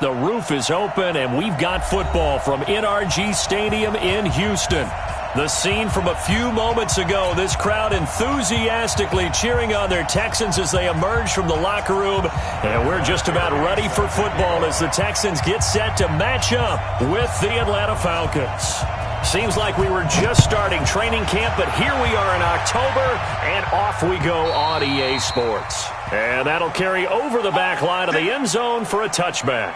The roof is open, and we've got football from NRG Stadium in Houston. The scene from a few moments ago, this crowd enthusiastically cheering on their Texans as they emerge from the locker room. And we're just about ready for football as the Texans get set to match up with the Atlanta Falcons. Seems like we were just starting training camp, but here we are in October, and off we go on EA Sports. And that'll carry over the back line of the end zone for a touchback.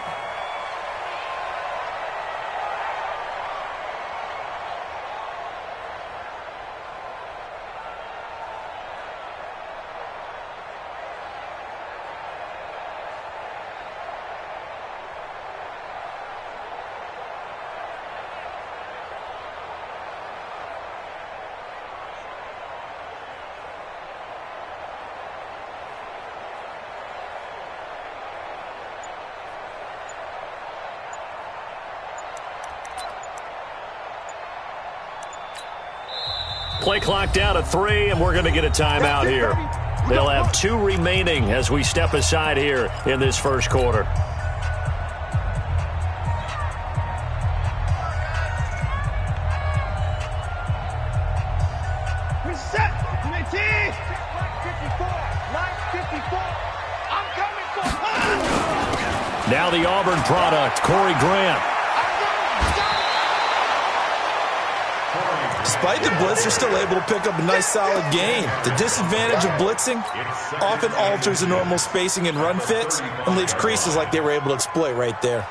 Play clock down to 3, and we're going to get a timeout here. They'll have 2 remaining as we step aside here in this first quarter. Reset. 954. I'm coming for. Now the Auburn product, Corey Grant. Despite the blitz, they're still able to pick up a nice, solid gain. The disadvantage of blitzing often alters the normal spacing and run fits and leaves creases like they were able to exploit right there.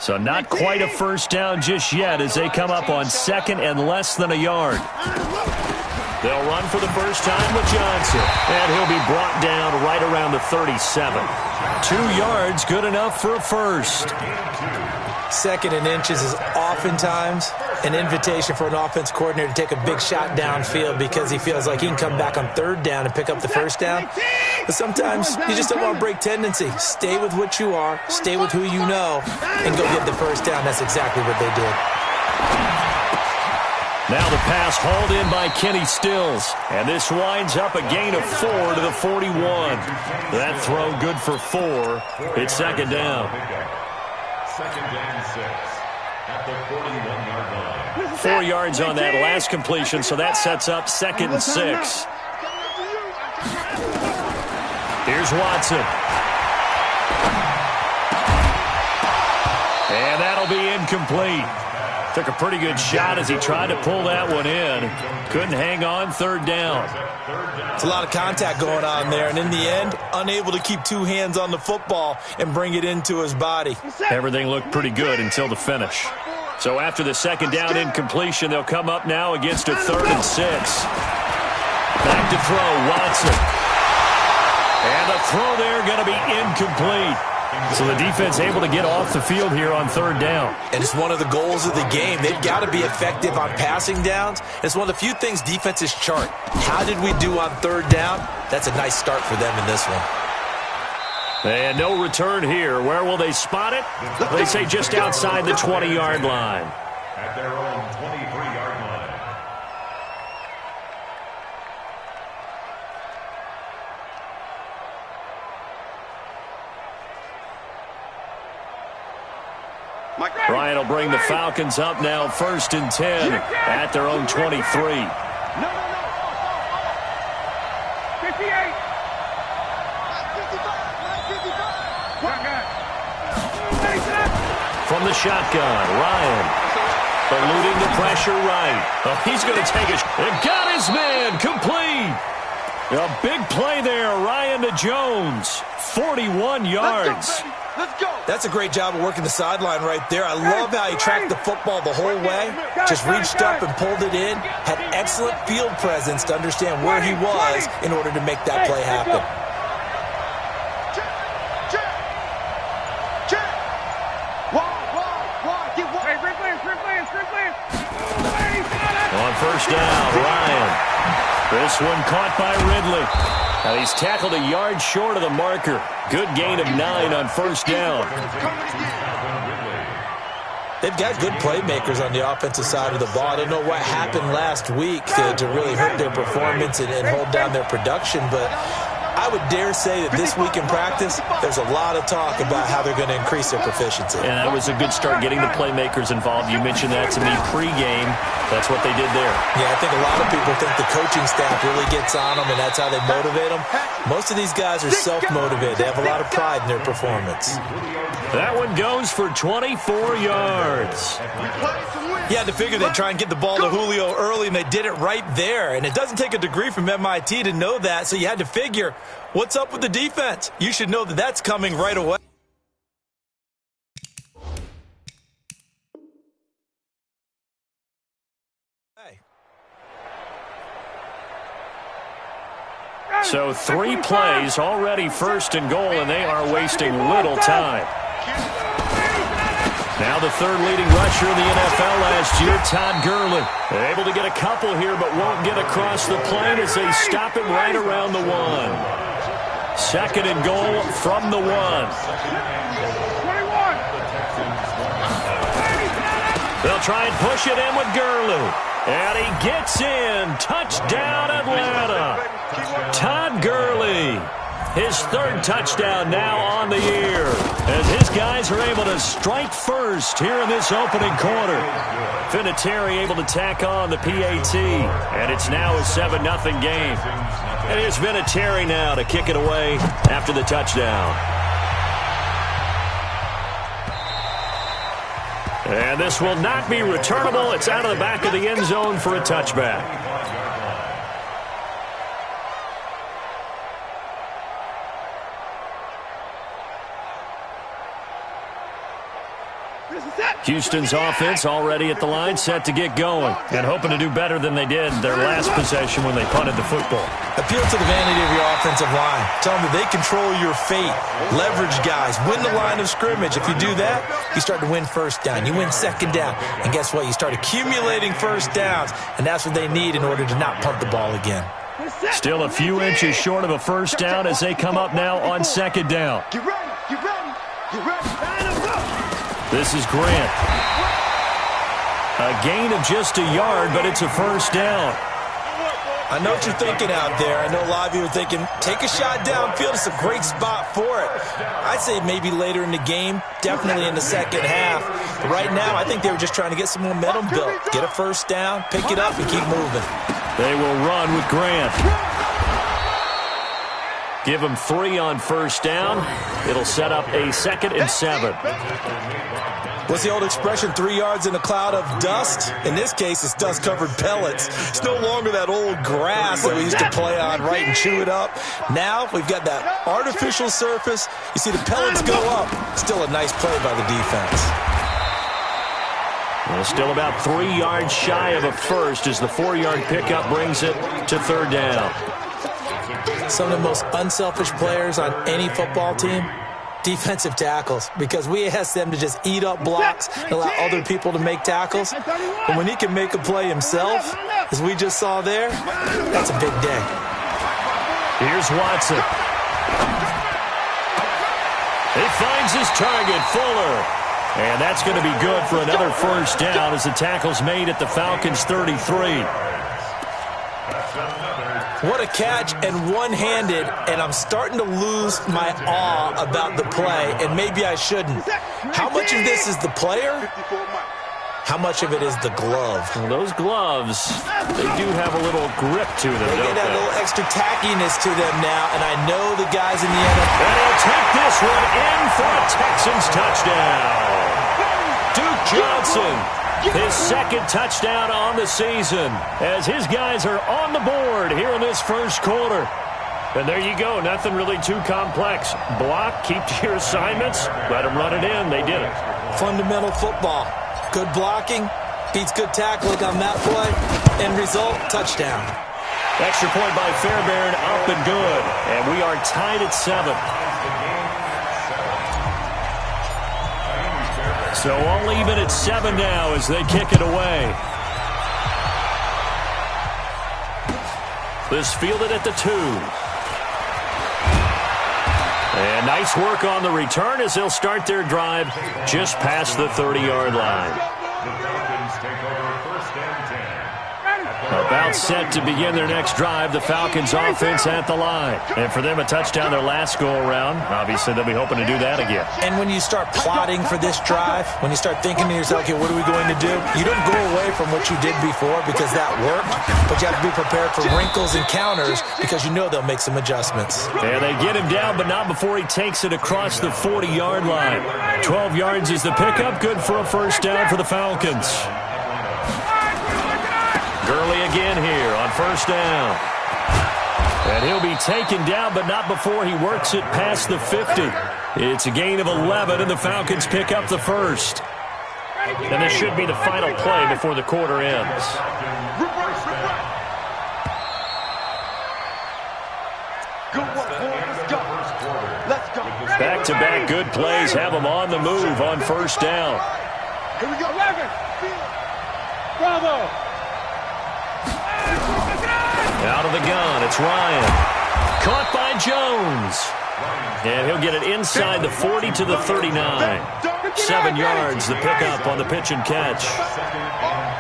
So not quite a first down just yet as they come up on second and less than a yard. They'll run for the first time with Johnson, and he'll be brought down right around the 37. 2 yards, good enough for a first. Second and inches is oftentimes an invitation for an offense coordinator to take a big shot downfield because he feels like he can come back on third down and pick up the first down. But sometimes you just don't want to break tendency. Stay with what you are, stay with who you know, and go get the first down. That's exactly what they did. Now the pass hauled in by Kenny Stills. And this winds up a gain of 4 to the 41. That throw good for 4. It's second down. Second and 6 at the 41-yard line. 4 yards on that last completion, so that sets up second and 6. Here's Watson. And that'll be incomplete. Took a pretty good shot as he tried to pull that one in. Couldn't hang on, third down. It's a lot of contact going on there, and in the end, unable to keep 2 hands on the football and bring it into his body. Everything looked pretty good until the finish. So after the second down incompletion, they'll come up now against a 3rd and 6. Back to throw, Watson. And the throw there going to be incomplete. So the defense able to get off the field here on third down. And it's one of the goals of the game. They've got to be effective on passing downs. It's one of the few things defenses chart. How did we do on third down? That's a nice start for them in this one. And no return here. Where will they spot it? They say just outside the 20-yard line. At their own 23-yard line. Bryant will bring the Falcons up now 1st and 10 at their own 23. 58. From the shotgun, Ryan. Eluding the pressure right. Oh, he's going to take it. And got his man complete. A big play there, Ryan to Jones. 41 yards. Let's go. That's a great job of working the sideline right there. I love how he tracked the football the whole way. Just reached up and pulled it in. Had excellent field presence to understand where he was in order to make that play happen. On first down, Ryan. This one caught by Ridley. Now he's tackled a yard short of the marker. Good gain of 9 on first down. They've got good playmakers on the offensive side of the ball. I don't know what happened last week to really hurt their performance and hold down their production, but I would dare say that this week in practice, there's a lot of talk about how they're going to increase their proficiency. And that was a good start getting the playmakers involved. You mentioned that to me pregame. That's what they did there. Yeah, I think a lot of people think the coaching staff really gets on them, and that's how they motivate them. Most of these guys are self-motivated. They have a lot of pride in their performance. That one goes for 24 yards. You had to figure they'd try and get the ball to Julio early, and they did it right there. And it doesn't take a degree from MIT to know that, so you had to figure, what's up with the defense? You should know that that's coming right away. So 3 plays, already first and goal, and they are wasting little time. Now the third leading rusher in the NFL last year, Todd Gurley. They're able to get a couple here, but won't get across the plane as they stop him right around the 1. Second and goal from the 1. They'll try and push it in with Gurley. And he gets in. Touchdown, Atlanta. Todd Gurley. His third touchdown now on the year, as his guys are able to strike first here in this opening quarter. Vinatieri able to tack on the PAT, and it's now a 7-0 game. And here's Vinatieri now to kick it away after the touchdown. And this will not be returnable. It's out of the back of the end zone for a touchback. Houston's offense already at the line, set to get going, and hoping to do better than they did their last possession when they punted the football. Appeal to the vanity of your offensive line. Tell them that they control your fate. Leverage guys. Win the line of scrimmage. If you do that, you start to win first down. You win second down. And guess what? You start accumulating first downs, and that's what they need in order to not punt the ball again. Still a few inches short of a first down as they come up now on second down. Get ready, get ready, get ready. This is Grant. A gain of just a yard, but it's a first down. I know what you're thinking out there. I know a lot of you are thinking, take a shot downfield. It's a great spot for it. I'd say maybe later in the game, definitely in the second half. But right now, I think they were just trying to get some momentum built. Get a first down, pick it up, and keep moving. They will run with Grant. Give them 3 on first down. It'll set up a 2nd and 7. What's the old expression, 3 yards in a cloud of dust? In this case, it's dust-covered pellets. It's no longer that old grass that we used to play on, right, and chew it up. Now we've got that artificial surface. You see the pellets go up. Still a nice play by the defense. Well, still about 3 yards shy of a first as the 4-yard pickup brings it to third down. Some of the most unselfish players on any football team, defensive tackles, because we ask them to just eat up blocks and allow other people to make tackles. But when he can make a play himself, as we just saw there, that's a big day. Here's Watson. He finds his target, Fuller. And that's going to be good for another first down as the tackle's made at the Falcons' 33. What a catch, and one-handed, and I'm starting to lose my awe about the play, and maybe I shouldn't. How much of this is the player? How much of it is the glove? Well, those gloves, they do have a little grip to them, They don't get that little extra tackiness to them now, and I know the guys in the NFL. And he'll take this one in for a Texans touchdown. Duke Johnson, his 2nd touchdown on the season, as his guys are on the board here in this first quarter. And there you go, nothing really too complex. Block, keep to your assignments, let them run it in. They did it. Fundamental football. Good blocking, beats good tackling on that play. End result, touchdown. Extra point by Fairbairn, up and good. And we are tied at 7. So all even at 7 now as they kick it away. This fielded at the 2. And nice work on the return as they'll start their drive just past the 30-yard line. The Falcons take over first and 10. About set to begin their next drive, the Falcons offense at the line. And for them, a touchdown their last go-around. Obviously, they'll be hoping to do that again. And when you start plotting for this drive, when you start thinking to yourself, okay, what are we going to do? You don't go away from what you did before because that worked, but you have to be prepared for wrinkles and counters because you know they'll make some adjustments. And they get him down, but not before he takes it across the 40-yard line. 12 yards is the pickup, good for a first down for the Falcons. Gurley again here on first down. And he'll be taken down, but not before he works it past the 50. It's a gain of 11, and the Falcons pick up the first. And this should be the final play before the quarter ends. Let's go. Back-to-back good plays have them on the move on first down. Here we go. Bravo. Out of the gun, it's Ryan. Caught by Jones. And he'll get it inside the 40 to the 39. 7 yards, the pickup on the pitch and catch.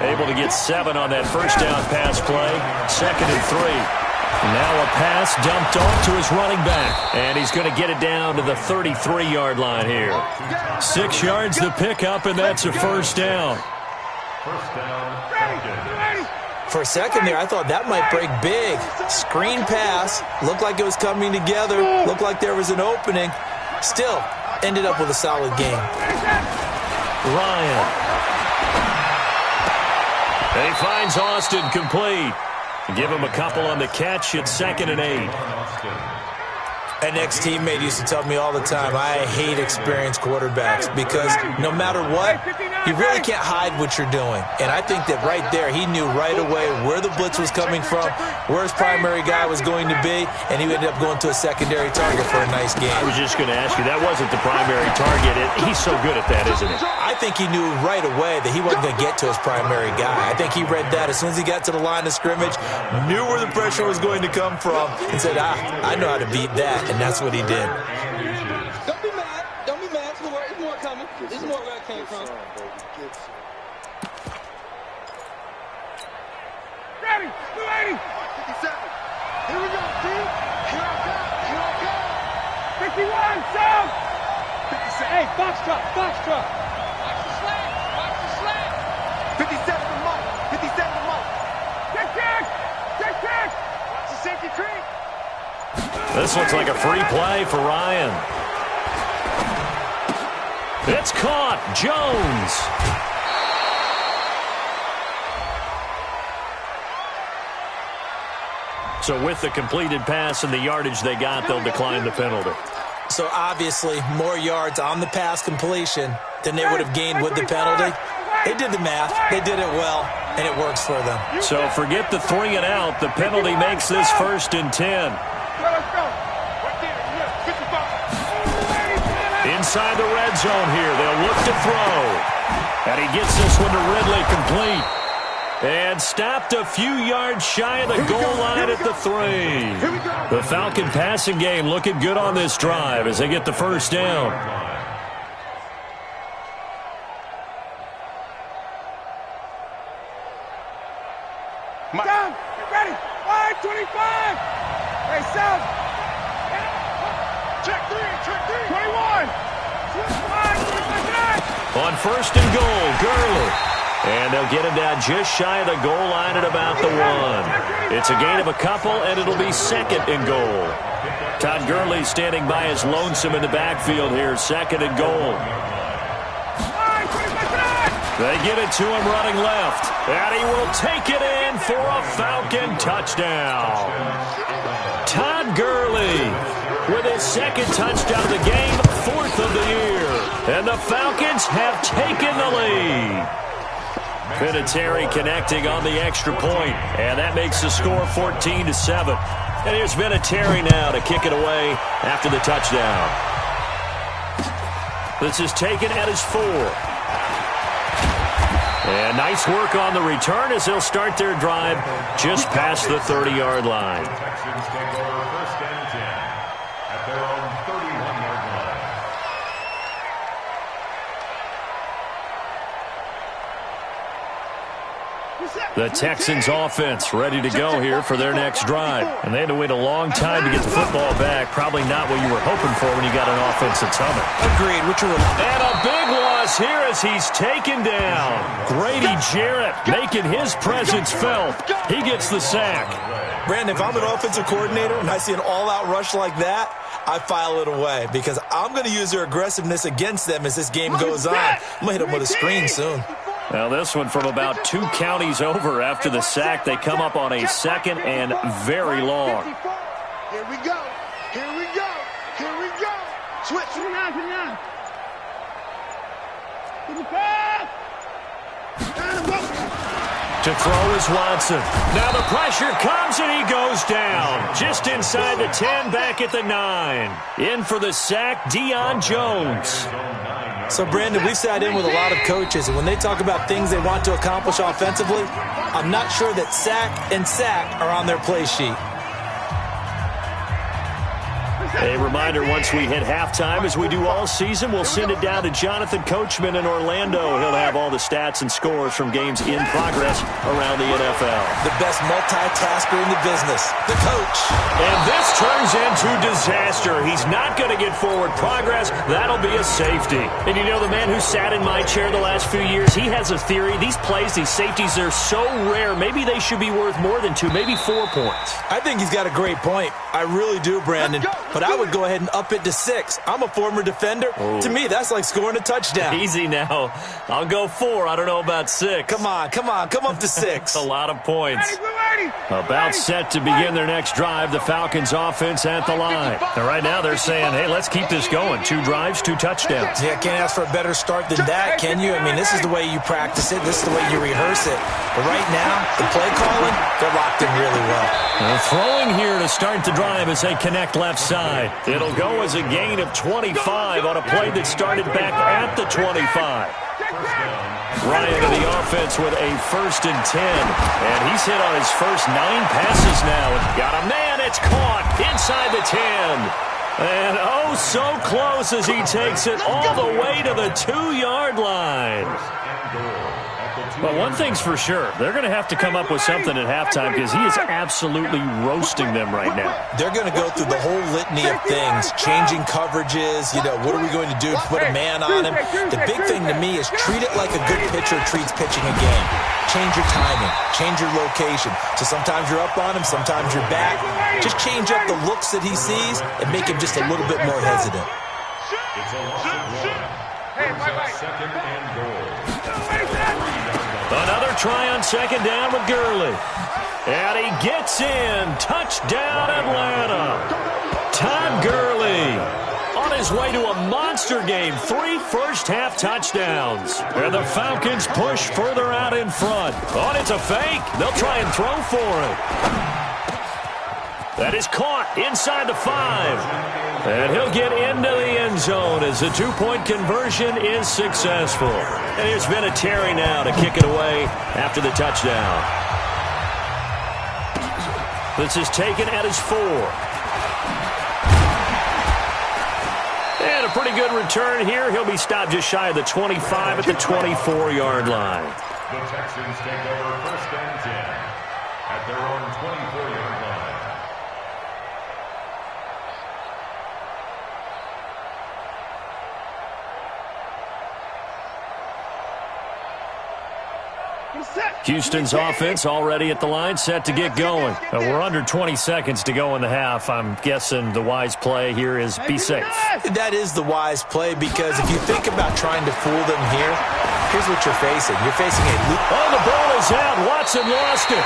Able to get 7 on that first down pass play. 2nd and 3. Now a pass dumped off to his running back. And he's going to get it down to the 33-yard line here. 6 yards, the pickup, and that's a first down. First down, Falcons. For a second there, I thought that might break big. Screen pass. Looked like it was coming together. Looked like there was an opening. Still, ended up with a solid game. Ryan. And he finds Austin complete. Give him a couple on the catch. It's 2nd and 8. An ex-teammate used to tell me all the time, I hate experienced quarterbacks because no matter what, you really can't hide what you're doing. And I think that right there, he knew right away where the blitz was coming from, where his primary guy was going to be, and he ended up going to a secondary target for a nice game. I was just going to ask you, that wasn't the primary target. He's so good at that, isn't he? I think he knew right away that he wasn't going to get to his primary guy. I think he read that as soon as he got to the line of scrimmage, knew where the pressure was going to come from, and said, I know how to beat that. And that's what he did. Don't be mad. Don't be mad. There's more coming. There's more where I came from. Ready. 280. 57. Here we go, team. Here I go. 51. South. 57. Hey, box truck. Watch the slant. 57 to Mike. 57 to Mike. Check. Watch the safety tree. This looks like a free play for Ryan. It's caught. Jones. So with the completed pass and the yardage they got, they'll decline the penalty. So obviously, more yards on the pass completion than they would have gained with the penalty. They did the math. They did it well, and it works for them. So forget the 3 and out. The penalty makes this 1st and 10. Inside the red zone here. They'll look to throw. And he gets this one to Ridley complete. And stopped a few yards shy of the goal line at the 3. The Falcon passing game looking good on this drive as they get the first down. Down. Get ready. 525. Hey, South. Check 3. 21. On 1st and goal, Gurley. And they'll get him down just shy of the goal line at about the 1. It's a gain of a couple, and it'll be 2nd and goal. Todd Gurley standing by his lonesome in the backfield here, 2nd and goal. They get it to him running left, and he will take it in for a Falcon touchdown. Todd Gurley with his 2nd touchdown of the game, 4th of the year. And the Falcons have taken the lead. Vinatieri connecting on the extra point, and that makes the score 14-7. And here's Vinatieri now to kick it away after the touchdown. This is taken at his 4. And nice work on the return as they'll start their drive just past the 30-yard line. Texans take over first and 10 at their own 31 The Texans offense ready to go here for their next drive. And they had to wait a long time to get the football back. Probably not what you were hoping for when you got an offense that's humming. Agreed. And a big loss here as he's taken down. Grady Jarrett making his presence felt. He gets the sack. Brandon, if I'm an offensive coordinator and I see an all-out rush like that, I file it away because I'm going to use their aggressiveness against them as this game goes on. I'm going to hit them with a screen soon. Now this one from about 2 counties over after the sack. They come up on a 2nd and very long. Here we go. Here we go. Here we go. Switch. 29. To throw is Watson. Now the pressure comes and he goes down. Just inside the 10, back at the 9. In for the sack, Deion Jones. So, Brandon, we've sat in with a lot of coaches, and when they talk about things they want to accomplish offensively, I'm not sure that sack and sack are on their play sheet. A reminder, once we hit halftime, as we do all season, we'll send it down to Jonathan Coachman in Orlando. He'll have all the stats and scores from games in progress around the NFL. The best multitasker in the business, the coach. And this turns into disaster. He's not going to get forward progress. That'll be a safety. And you know, the man who sat in my chair the last few years, he has a theory. These plays, these safeties, they're so rare. Maybe they should be worth more than 2, maybe 4 points. I think he's got a great point. I really do, Brandon. But I would go ahead and up it to 6. I'm a former defender. Oh. To me, that's like scoring a touchdown. Easy now. I'll go 4. I don't know about 6. Come on. Come up to 6. A lot of points. About set to begin their next drive. The Falcons offense at the line. And right now they're saying, hey, let's keep this going. 2 drives, 2 touchdowns. Yeah, can't ask for a better start than that, can you? I mean, this is the way you practice it. This is the way you rehearse it. But right now, the play calling, they're locked in really well. They're throwing here to start the drive as they connect left side. It'll go as a gain of 25 on a play that started back at the 25. Ryan to the offense with a 1st and 10. And he's hit on his first 9 passes now. And got a man. It's caught inside the 10. And oh, so close as he takes it all the way to the 2-yard line. But one thing's for sure, they're going to have to come up with something at halftime because he is absolutely roasting them right now. They're going to go through the whole litany of things, changing coverages, what are we going to do to put a man on him? The big thing to me is treat it like a good pitcher treats pitching a game. Change your timing, change your location. So sometimes you're up on him, sometimes you're back. Just change up the looks that he sees and make him just a little bit more hesitant. It's a loss of 1. Second and goal. Another try on 2nd down with Gurley. And he gets in. Touchdown, Atlanta. Todd Gurley on his way to a monster game. 3 first-half touchdowns. And the Falcons push further out in front. Oh, it's a fake. They'll try and throw for it. That is caught inside the 5. And he'll get into the end zone as the 2-point conversion is successful. And here's Vinatieri now to kick it away after the touchdown. This is taken at his 4. And a pretty good return here. He'll be stopped just shy of the 25 at the 24-yard line. The Texans take over 1st and 10 at their own 24-yard line. Houston's offense already at the line, set to get going. We're under 20 seconds to go in the half. I'm guessing the wise play here is be safe. That is the wise play because if you think about trying to fool them here, here's what you're facing. You're facing a loop. Oh, the ball is out. Watson lost it.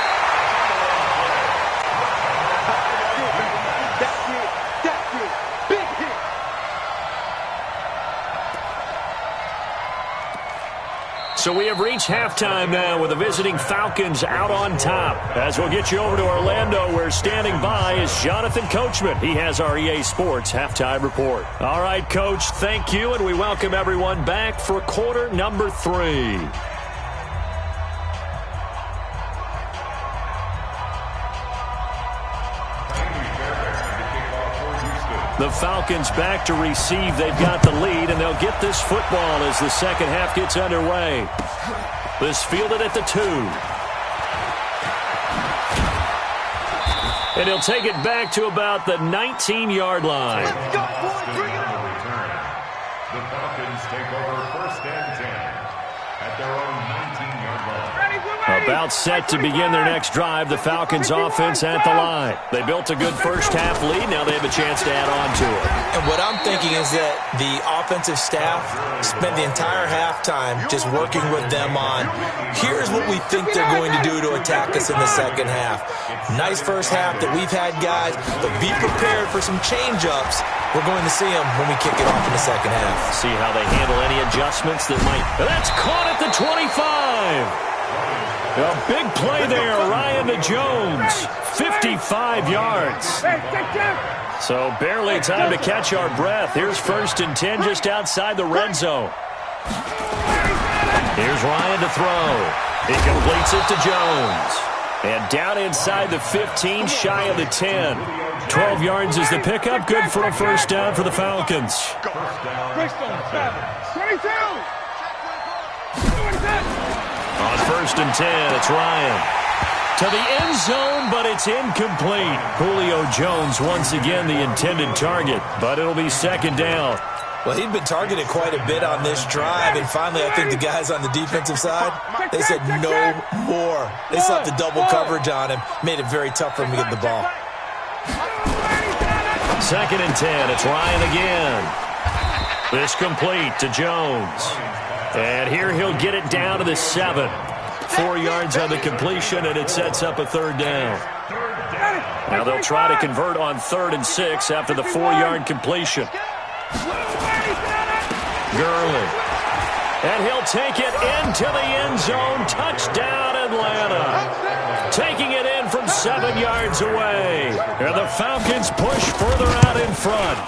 So we have reached halftime now with the visiting Falcons out on top. As we'll get you over to Orlando, where standing by is Jonathan Coachman. He has our EA Sports halftime report. All right, Coach, thank you, and we welcome everyone back for quarter number 3. The Falcons back to receive. They've got the lead, and they'll get this football as the second half gets underway. This fielded at the 2. And he'll take it back to about the 19-yard line. The Falcons take over 1st and 10 at their own 19-yard line. About set to begin their next drive, the Falcons offense at the line. They built a good first-half lead. Now they have a chance to add on to it. And what I'm thinking is that the offensive staff spent the entire halftime just working with them on, here's what we think they're going to do to attack us in the second half. Nice first half that we've had, guys, but be prepared for some change-ups. We're going to see them when we kick it off in the second half. See how they handle any adjustments that might... That's caught at the 25. A big play there, Ryan to Jones. 55 yards. So barely time to catch our breath. Here's 1st and 10 just outside the red zone. Here's Ryan to throw. He completes it to Jones. And down inside the 15, shy of the 10. 12 yards is the pickup. Good for a first down for the Falcons. 22. On 1st and 10, it's Ryan. To the end zone, but it's incomplete. Julio Jones once again the intended target, but it'll be 2nd down. Well, he'd been targeted quite a bit on this drive, and finally I think the guys on the defensive side, they said no more. They slapped the double coverage on him, made it very tough for him to get the ball. 2nd and 10, it's Ryan again. This complete to Jones. And here he'll get it down to the 7. 4 yards on the completion, and it sets up a 3rd down. Now they'll try to convert on 3rd and 6 after the 4-yard completion. Gurley. And he'll take it into the end zone. Touchdown, Atlanta. Taking it in from 7 yards away. And the Falcons push further out in front.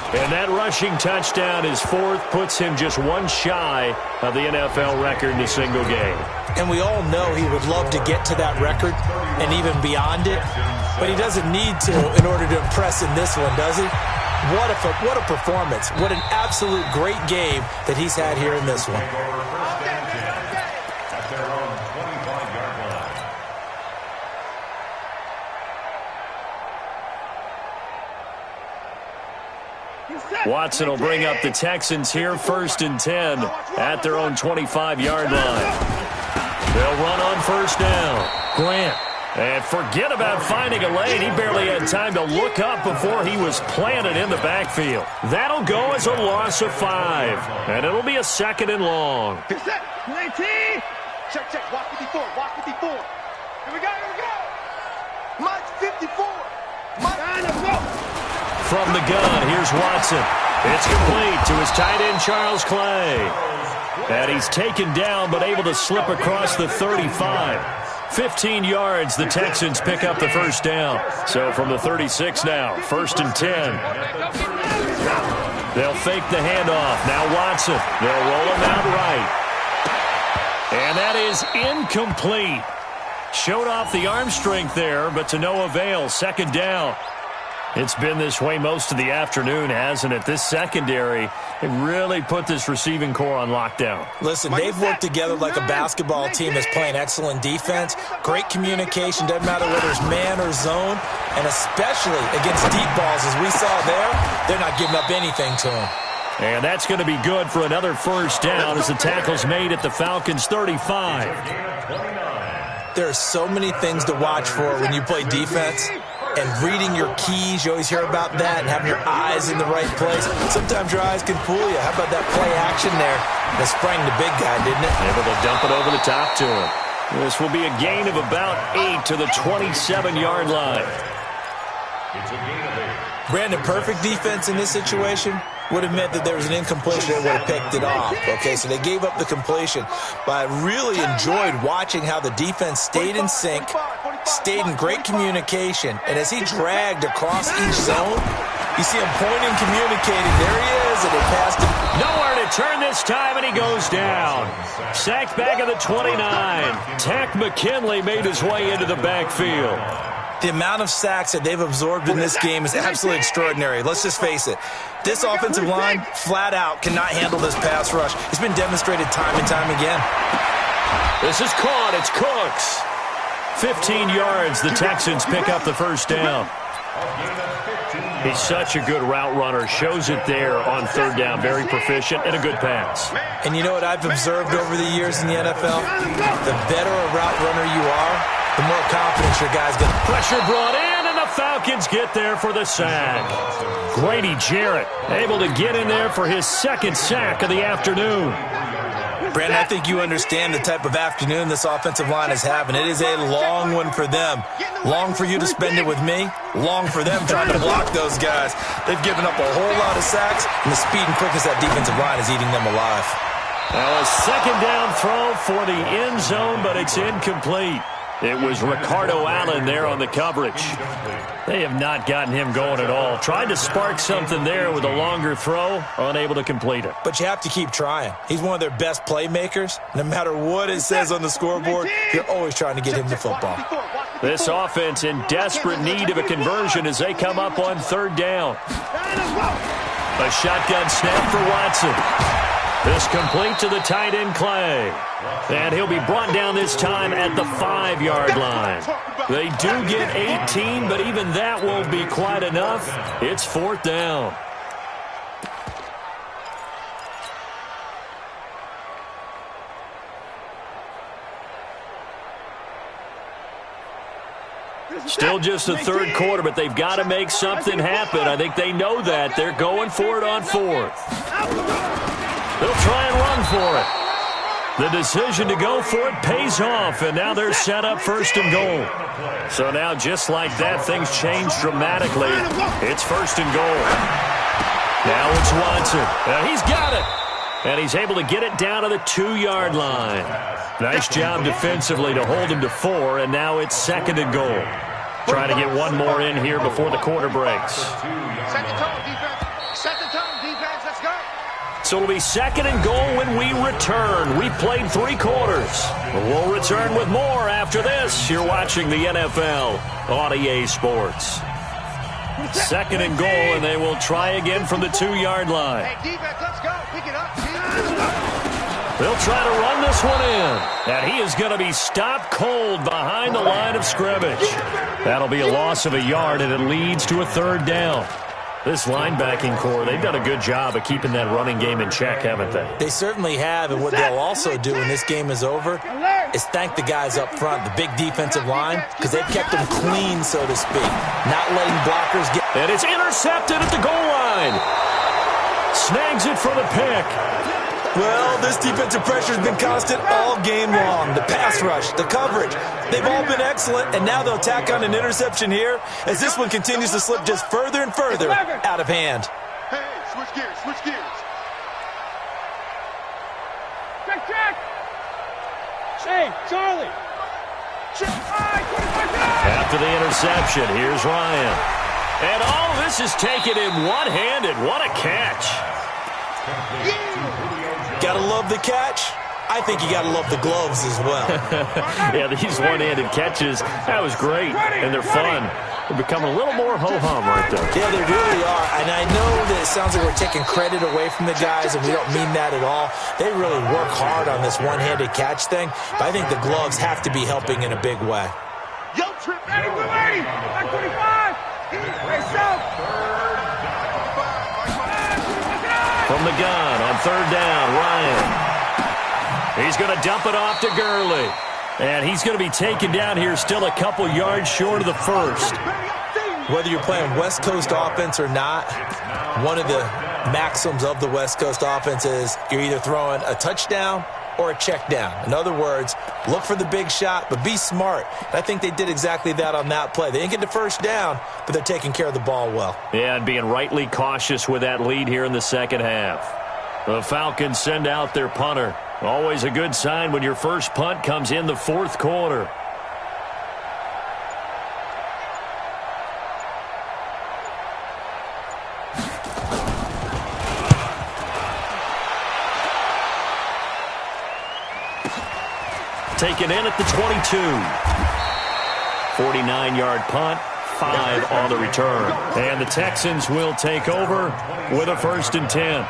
And that rushing touchdown is 4th, puts him just one shy of the NFL record in a single game. And we all know he would love to get to that record and even beyond it, but he doesn't need to in order to impress in this one, does he? What a performance. What an absolute great game that he's had here in this one. Watson will bring up the Texans here, 1st and 10 at their own 25-yard line. They'll run on 1st down. Grant. And forget about finding a lane. He barely had time to look up before he was planted in the backfield. That'll go as a loss of 5. And it'll be a 2nd and long. Set. 19. Check. Walk 54. Walk 54. Here we go. Mike's 54. Let's go. From the gun, here's Watson. It's complete to his tight end, Charles Clay. And he's taken down but able to slip across the 35. 15 yards, the Texans pick up the 1st down. So from the 36 now, 1st and 10. They'll fake the handoff. Now Watson. They'll roll him out right. And that is incomplete. Showed off the arm strength there, but to no avail. 2nd down. It's been this way most of the afternoon, hasn't it? This secondary, it really put this receiving core on lockdown. Listen, they've worked together like a basketball team that's playing excellent defense. Great communication, doesn't matter whether it's man or zone, and especially against deep balls, as we saw there, they're not giving up anything to them. And that's going to be good for another 1st down as the tackle's made at the Falcons' 35. There are so many things to watch for when you play defense. And reading your keys, you always hear about that, and having your eyes in the right place. Sometimes your eyes can fool you. How about that play action there? That sprang the big guy, didn't it? Able to dump it over the top to him. This will be a gain of about 8 to the 27-yard line. It's a gain of 8. Brandon, perfect defense in this situation would have meant that there was an incompletion that would have picked it off. Okay, so they gave up the completion. But I really enjoyed watching how the defense stayed in sync, stayed in great communication, and as he dragged across each zone, you see him pointing, communicating. There he is, and they passed him. Nowhere to turn this time, and he goes down. Sacked back at the 29. Tack McKinley made his way into the backfield. The amount of sacks that they've absorbed in this game is absolutely extraordinary. Let's just face it. This offensive line, flat out, cannot handle this pass rush. It's been demonstrated time and time again. This is caught. It's Cooks. 15 yards. The Texans pick up the first down. He's such a good route runner. Shows it there on third down. Very proficient and a good pass. And you know what I've observed over the years in the NFL? The better a route runner you are, the more confidence your guy's got. Pressure brought in, and the Falcons get there for the sack. Grady Jarrett able to get in there for his second sack of the afternoon. Brandon, I think you understand the type of afternoon this offensive line is having. It is a long one for them. Long for you to spend it with me. Long for them trying to block those guys. They've given up a whole lot of sacks, and the speed and quickness of that defensive line is eating them alive. Now a second down throw for the end zone, but it's incomplete. It was Ricardo Allen there on the coverage. They have not gotten him going at all. Tried to spark something there with a longer throw, unable to complete it. But you have to keep trying. He's one of their best playmakers. No matter what it says on the scoreboard, you're always trying to get him the football. This offense in desperate need of a conversion as they come up on third down. A shotgun snap for Watson. This complete to the tight end, Clay. And he'll be brought down this time at the 5-yard line. They do get 18, but even that won't be quite enough. It's fourth down. Still just the third quarter, but they've got to make something happen. I think they know that. They're going for it on fourth. They'll try and run for it. The decision to go for it pays off, and now they're set up first and goal. So now, just like that, things change dramatically. It's first and goal. Now it's Watson. He's got it. And he's able to get it down to the 2-yard line. Nice job defensively to hold him to 4, and now it's second and goal. Trying to get one more in here before the quarter breaks. Set the tone, defense. Set the tone, defense. Let's go. So it'll be second and goal when we return. We played 3 quarters. We'll return with more after this. You're watching the NFL on EA Sports. Second and goal, and they will try again from the 2-yard line. Hey, defense, let's go. Pick it up. They'll try to run this one in. And he is going to be stopped cold behind the line of scrimmage. That'll be a loss of a yard, and it leads to a third down. This linebacking core, they've done a good job of keeping that running game in check, haven't they? They certainly have, and what they'll also do when this game is over is thank the guys up front, the big defensive line, because they've kept them clean, so to speak, not letting blockers get... And it's intercepted at the goal line. Snags it for the pick. Well, this defensive pressure has been constant all game long. The pass rush, the coverage, they've all been excellent, and now they'll tack on an interception here as this one continues to slip just further and further out of hand. Hey, switch gears, switch gears. Check, check. Hey, Charlie. Check. After the interception, here's Ryan. And all this is taken in one-handed. What a catch. Gotta love the catch. I think you gotta love the gloves as well. Yeah, these one-handed catches, that was great, and they're fun. They're becoming a little more ho-hum right there. Yeah, they really are, and I know that it sounds like we're taking credit away from the guys, and we don't mean that at all. They really work hard on this one-handed catch thing, but I think the gloves have to be helping in a big way. Yo, trip, 80, 25. Hey, south. From the gun on third down, Ryan. He's going to dump it off to Gurley. And he's going to be taken down here still a couple yards short of the first. Whether you're playing West Coast offense or not, one of the maxims of the West Coast offense is you're either throwing a touchdown or a check down. In other words, look for the big shot, but be smart. And I think they did exactly that on that play. They didn't get the first down, but they're taking care of the ball well. Yeah, and being rightly cautious with that lead here in the second half. The Falcons send out their punter. Always a good sign when your first punt comes in the fourth quarter. Taken in at the 22. 49-yard punt, 5 on the return. And the Texans will take over with a 1st and 10.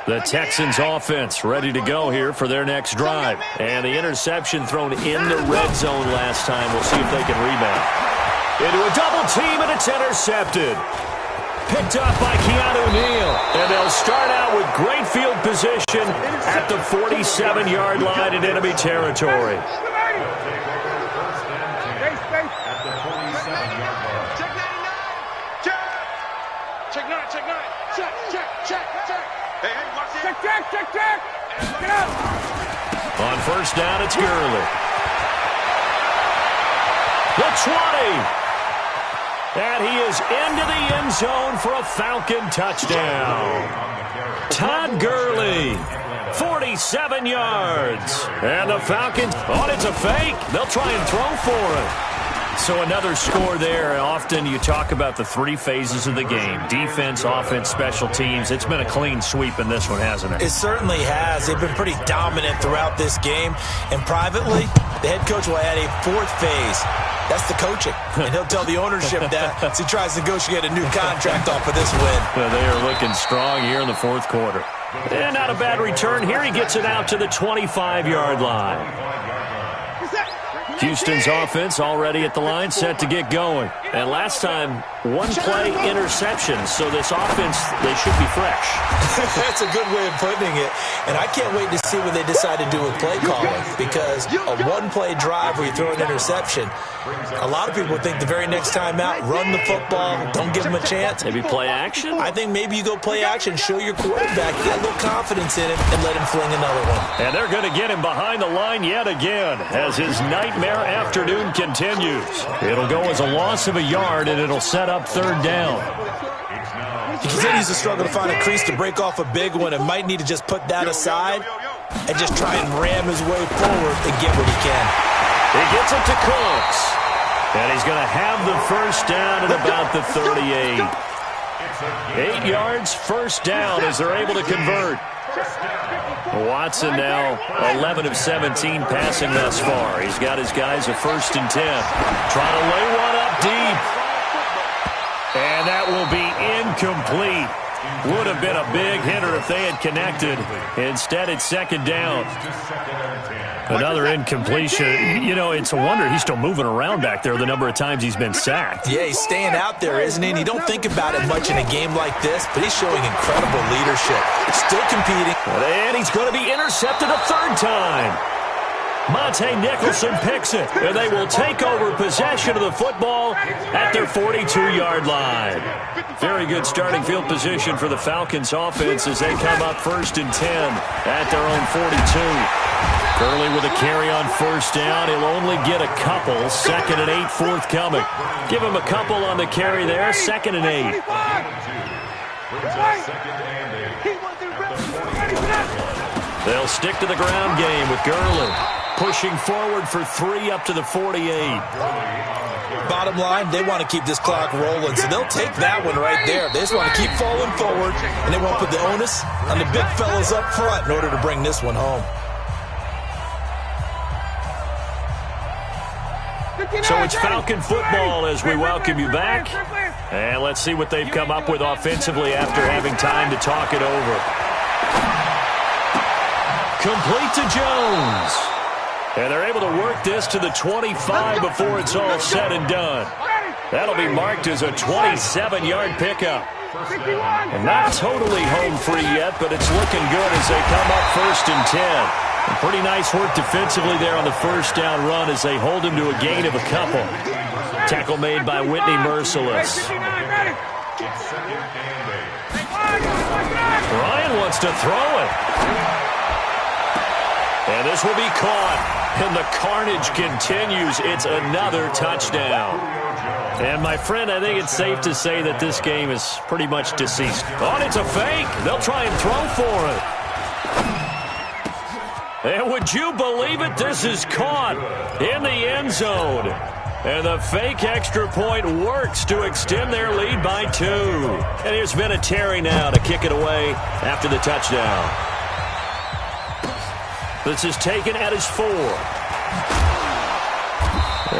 The Texans offense ready to go here for their next drive. And the interception thrown in the red zone last time. We'll see if they can rebound. Into a double team, and it's intercepted. Picked up by Keanu Neal. And they'll start out with great field position at the 47-yard line in enemy territory. Check. Get up. On first down, it's Gurley. The 20. And he is into the end zone for a Falcon touchdown. Todd Gurley, 47 yards. And the Falcons, it's a fake. They'll try and throw for it. So another score there. Often you talk about the three phases of the game. Defense, offense, special teams. It's been a clean sweep in this one, hasn't it? It certainly has. They've been pretty dominant throughout this game. And privately, the head coach will add a fourth phase. That's the coaching. And he'll tell the ownership that as he tries to negotiate a new contract off of this win. They are looking strong here in the fourth quarter. And not a bad return. Here he gets it out to the 25-yard line. Houston's offense already at the line, set to get going. And last time, one-play interception. So this offense, they should be fresh. That's a good way of putting it. And I can't wait to see what they decide to do with play calling. Because a one-play drive where you throw an interception, a lot of people think the very next time out, run the football, don't give them a chance. Maybe play action? I think maybe you go play action, show your quarterback, you got a little confidence in him, and let him fling another one. And they're going to get him behind the line yet again as his nightmare afternoon continues. It'll go as a loss of a yard, and it'll set up third down. He continues to struggle to find a crease to break off a big one and might need to just put that aside and just try and ram his way forward and get what he can. He gets it to Cooks. And he's going to have the first down at about the 38. 8 yards, first down as they're able to convert. Watson now 11 of 17 passing thus far. He's got his guys a 1st and 10. Trying to lay one up deep. And that will be incomplete. Would have been a big hitter if they had connected. Instead, it's second down. Another incompletion. You know, it's a wonder he's still moving around back there the number of times he's been sacked. Yeah, he's staying out there, isn't he? And you don't think about it much in a game like this, but he's showing incredible leadership. Still competing. And he's going to be intercepted a third time. Monte Nicholson picks it, and they will take over possession of the football at their 42-yard line. Very good starting field position for the Falcons offense as they come up 1st and 10 at their own 42. Gurley with a carry on first down. He'll only get a couple. 2nd and 8 forthcoming. Give him a couple on the carry there. 2nd and 8. They'll stick to the ground game with Gurley. Pushing forward for 3 up to the 48. Bottom line, they want to keep this clock rolling, so they'll take that one right there. They just want to keep falling forward, and they won't put the onus on the big fellas up front in order to bring this one home. So it's Falcon football as we welcome you back. And let's see what they've come up with offensively after having time to talk it over. Complete to Jones. And they're able to work this to the 25 before it's all said and done. That'll be marked as a 27-yard pickup. And not totally home free yet, but it's looking good as they come up 1st and 10. And pretty nice work defensively there on the first down run as they hold him to a gain of a couple. Tackle made by Whitney Merciless. Ryan wants to throw it. And this will be caught. And the carnage continues. It's another touchdown. And, my friend, I think it's safe to say that this game is pretty much deceased. Oh, it's a fake. They'll try and throw for it. And would you believe it? This is caught in the end zone. And the fake extra point works to extend their lead by 2. And here's Vinatieri now to kick it away after the touchdown. This is taken at his 4.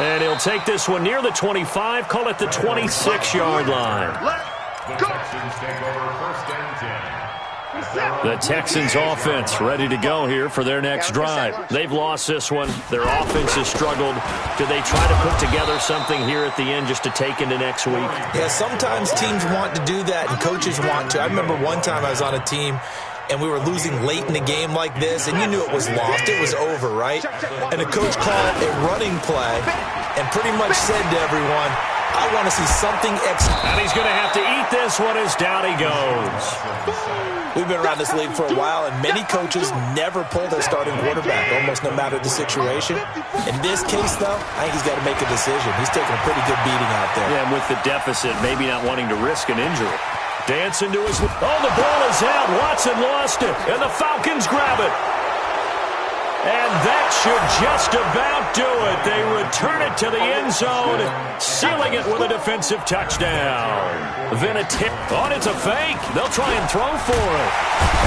And he'll take this one near the 25, call it the 26-yard line. The Texans take over 1st and 10. The Texans offense ready to go here for their next drive. They've lost this one. Their offense has struggled. Do they try to put together something here at the end just to take into next week? Yeah, sometimes teams want to do that and coaches want to. I remember one time I was on a team and we were losing late in the game like this, and you knew it was lost. It was over, right? And the coach called a running play and pretty much said to everyone, I want to see something extra. And he's going to have to eat this one as down he goes. We've been around this league for a while, and many coaches never pull their starting quarterback, almost no matter the situation. In this case, though, I think he's got to make a decision. He's taking a pretty good beating out there. Yeah, and with the deficit, maybe not wanting to risk an injury. Dancing to his... Oh, the ball is out. Watson lost it, and the Falcons grab it. And that should just about do it. They return it to the end zone, sealing it with a defensive touchdown. Then a tip. Oh, it's a fake. They'll try and throw for it.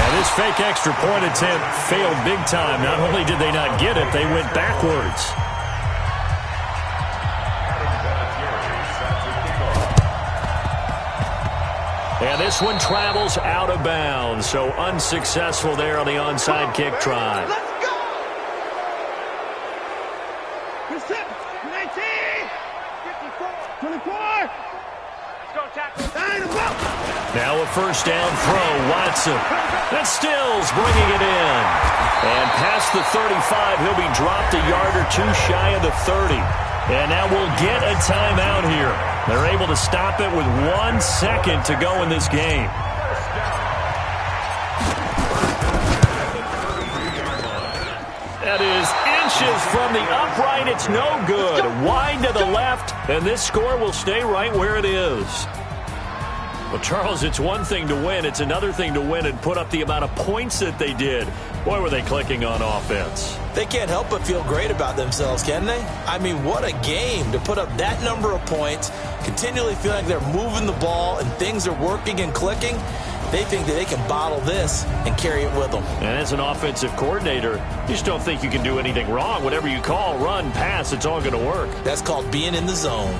And this fake extra point attempt failed big time. Not only did they not get it, they went backwards. And this one travels out of bounds, so unsuccessful there on the onside kick try. Now a first down throw, Watson. That's Stills bringing it in. And past the 35, he'll be dropped a yard or two shy of the 30. And now we'll get a timeout here. They're able to stop it with 1 second to go in this game. That is inches from the upright. It's no good. Wide to the left, and this score will stay right where it is. Well, Charles, it's one thing to win. It's another thing to win and put up the amount of points that they did. Boy, were they clicking on offense. They can't help but feel great about themselves, can they? I mean, what a game to put up that number of points, continually feeling like they're moving the ball and things are working and clicking. They think that they can bottle this and carry it with them. And as an offensive coordinator, you just don't think you can do anything wrong. Whatever you call, run, pass, it's all going to work. That's called being in the zone.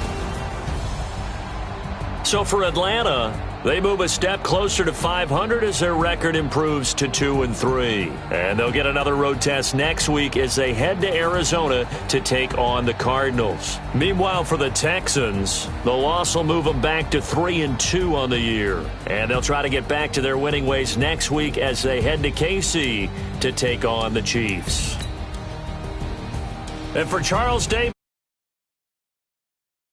So for Atlanta, they move a step closer to 500 as their record improves to 2-3. And they'll get another road test next week as they head to Arizona to take on the Cardinals. Meanwhile, for the Texans, the loss will move them back to 3-2 on the year. And they'll try to get back to their winning ways next week as they head to KC to take on the Chiefs. And for Charles Davis,